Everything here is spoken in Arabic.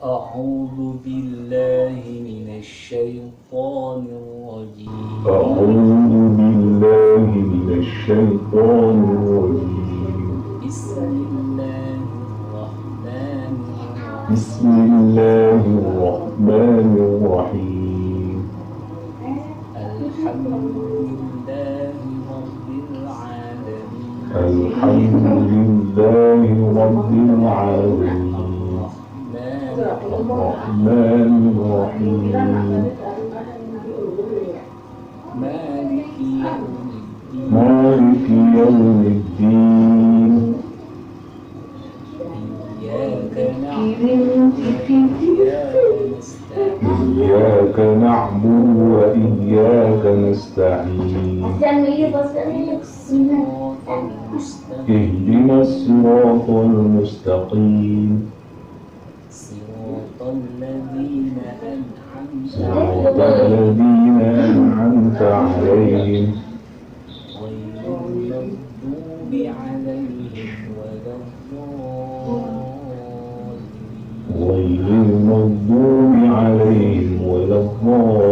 أعوذ بالله من الشيطان الرجيم. أعوذ بالله من الشيطان الرجيم. بسم الله الرحمن الرحيم. الحمد لله رب العالمين. الحمد لله رب العالمين. الرحمن الرحيم. مالك يوم الدين. إياك نعبد وإياك نستعين. اهدنا الصراط المستقيم. صراط الذين أنعمت عليهم غير المغضوب عليهم ولا الضالين.